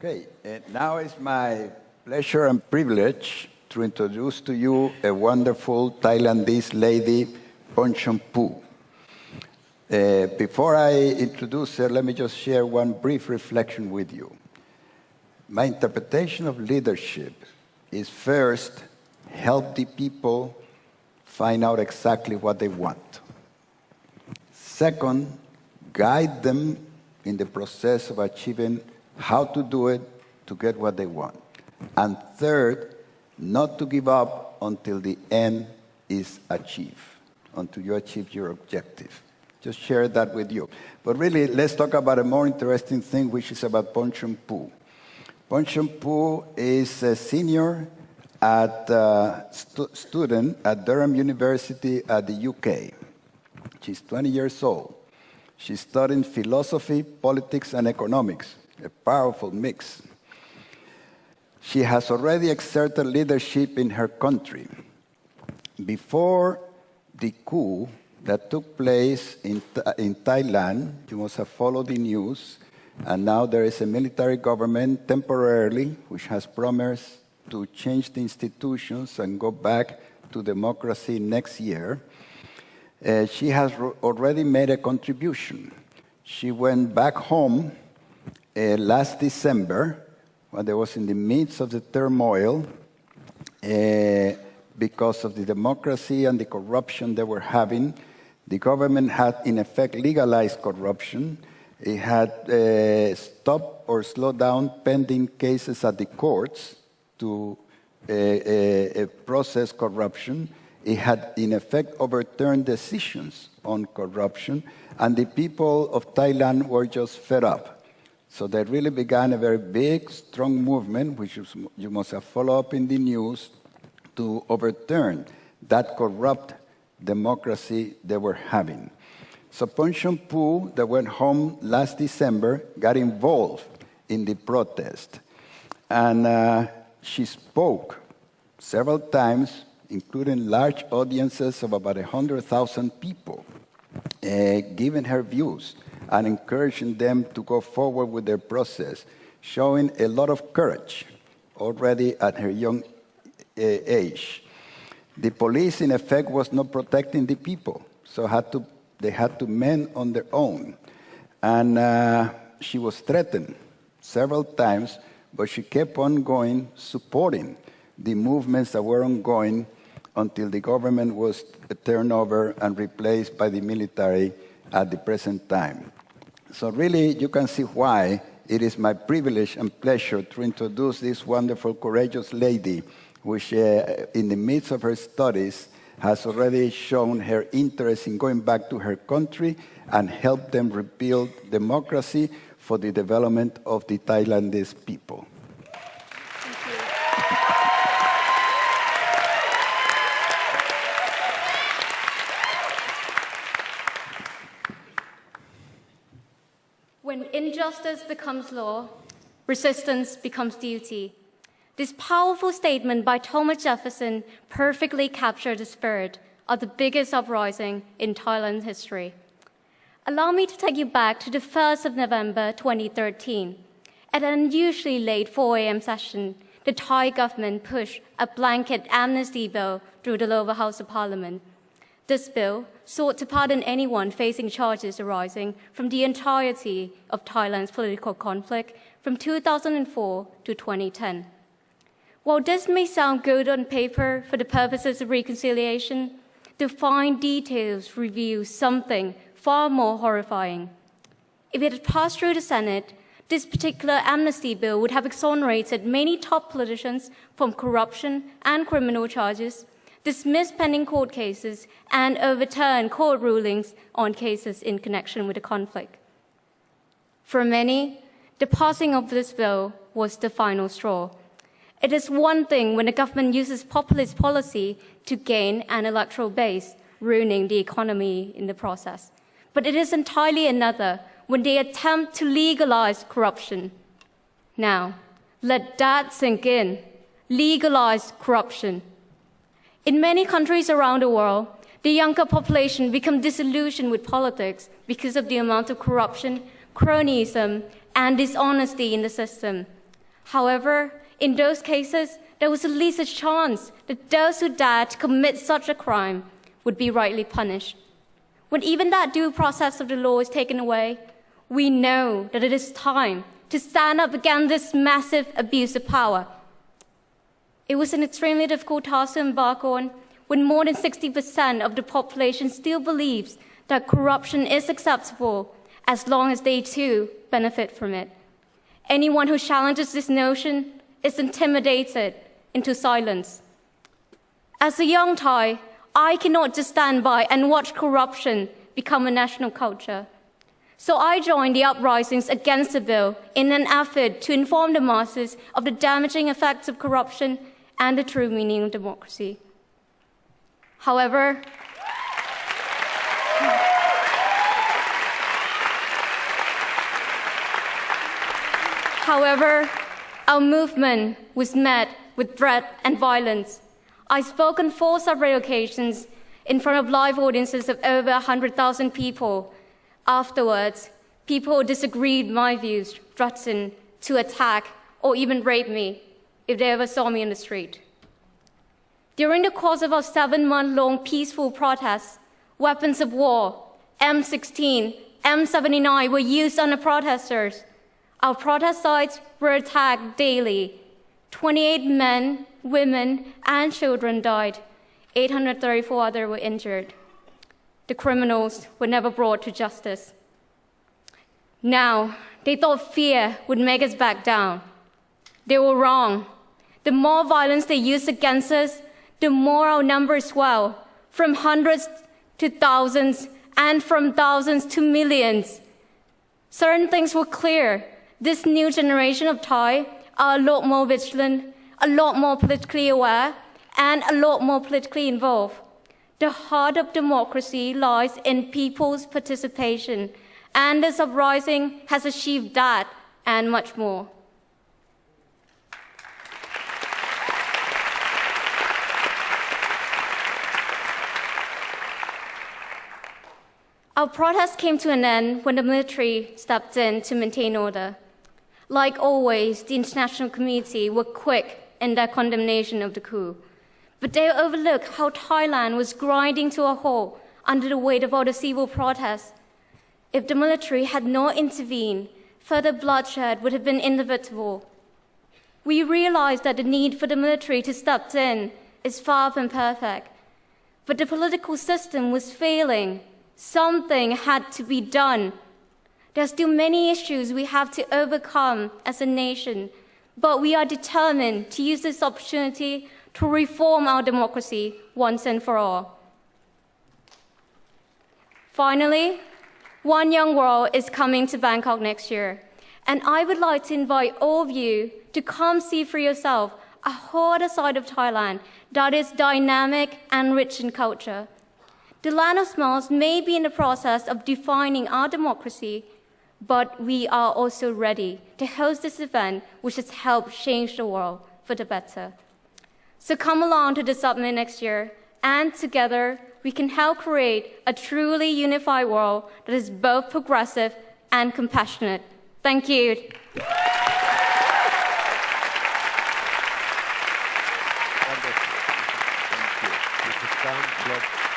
Okay, now it's my pleasure and privilege to introduce to you a wonderful Thailandese lady, Phetchompoo. Before I introduce her, let me just share one brief reflection with you. My interpretation of leadership is first, help the people find out exactly what they want. Second, guide them in the process of achieving how to do it to get what they want. And third, not to give up until the end is achieved, until you achieve your objective. Just share that with you. But really, let's talk about a more interesting thing, which is about Phetchompoo. Phetchompoo is a senior student at Durham University at the UK. She's 20 years old. She's studying philosophy, politics, and economics, a powerful mix. She has already exerted leadership in her country. Before the coup that took place in Thailand, you must have followed the news, and now there is a military government temporarily which has promised to change the institutions and go back to democracy next year. She has already made a contribution. She went back home last December, when there was in the midst of the turmoil because of the democracy and the corruption they were having. The government had, in effect, legalized corruption. It had stopped or slowed down pending cases at the courts to process corruption. It had, in effect, overturned decisions on corruption, and the people of Thailand were just fed up. So they really began a very big, strong movement, which you must have followed up in the news, to overturn that corrupt democracy they were having. So Phetchompoo, that went home last December, got involved in the protest. And she spoke several times, including large audiences of about 100,000 people, giving her views and encouraging them to go forward with their process, showing a lot of courage already at her young age. The police, in effect, was not protecting the people, so they had to mend on their own. And she was threatened several times, but she kept on going, supporting the movements that were ongoing until the government was turned over and replaced by the military at the present time. So really, you can see why it is my privilege and pleasure to introduce this wonderful, courageous lady, which in the midst of her studies has already shown her interest in going back to her country and help them rebuild democracy for the development of the Thailandese people. When injustice becomes law, resistance becomes duty. This powerful statement by Thomas Jefferson perfectly captured the spirit of the biggest uprising in Thailand's history. Allow me to take you back to the 1st of November 2013. At an unusually late 4 a.m. session, the Thai government pushed a blanket amnesty bill through the lower house of parliament. This bill sought to pardon anyone facing charges arising from the entirety of Thailand's political conflict from 2004 to 2010. While this may sound good on paper for the purposes of reconciliation, the fine details reveal something far more horrifying. If it had passed through the Senate, this particular amnesty bill would have exonerated many top politicians from corruption and criminal charges, dismissed pending court cases, and overturned court rulings on cases in connection with the conflict. For many, the passing of this bill was the final straw. It is one thing when the government uses populist policy to gain an electoral base, ruining the economy in the process. But it is entirely another when they attempt to legalize corruption. Now, let that sink in. Legalize corruption. In many countries around the world, the younger population become disillusioned with politics because of the amount of corruption, cronyism, and dishonesty in the system. However, in those cases, there was at least a chance that those who dared to commit such a crime would be rightly punished. When even that due process of the law is taken away, we know that it is time to stand up against this massive abuse of power. It was an extremely difficult task to embark on when more than 60% of the population still believes that corruption is acceptable as long as they too benefit from it. Anyone who challenges this notion is intimidated into silence. As a young Thai, I cannot just stand by and watch corruption become a national culture. So I joined the uprisings against the bill in an effort to inform the masses of the damaging effects of corruption and the true meaning of democracy. However, our movement was met with threat and violence. I spoke on 4 separate occasions in front of live audiences of over 100,000 people. Afterwards, people who disagreed with my views threatened to attack or even rape me if they ever saw me in the street. During the course of our 7-month-long peaceful protests, weapons of war, M16, M79 were used on the protesters. Our protest sites were attacked daily. 28 men, women, and children died. 834 others were injured. The criminals were never brought to justice. Now, they thought fear would make us back down. They were wrong. The more violence they used against us, the more our numbers swell, from hundreds to thousands, and from thousands to millions. Certain things were clear. This new generation of Thai are a lot more vigilant, a lot more politically aware, and a lot more politically involved. The heart of democracy lies in people's participation, and this uprising has achieved that and much more. Our protest came to an end when the military stepped in to maintain order. Like always, the international community were quick in their condemnation of the coup. But they overlooked how Thailand was grinding to a halt under the weight of all the civil protests. If the military had not intervened, further bloodshed would have been inevitable. We realized that the need for the military to step in is far from perfect. But the political system was failing. Something had to be done. There are still many issues we have to overcome as a nation, but we are determined to use this opportunity to reform our democracy once and for all. Finally, One Young World is coming to Bangkok next year, and I would like to invite all of you to come see for yourself a whole other side of Thailand that is dynamic and rich in culture. The Land of Smiles may be in the process of defining our democracy, but we are also ready to host this event, which has helped change the world for the better. So come along to the summit next year, and together we can help create a truly unified world that is both progressive and compassionate. Thank you. Wonderful. Thank you.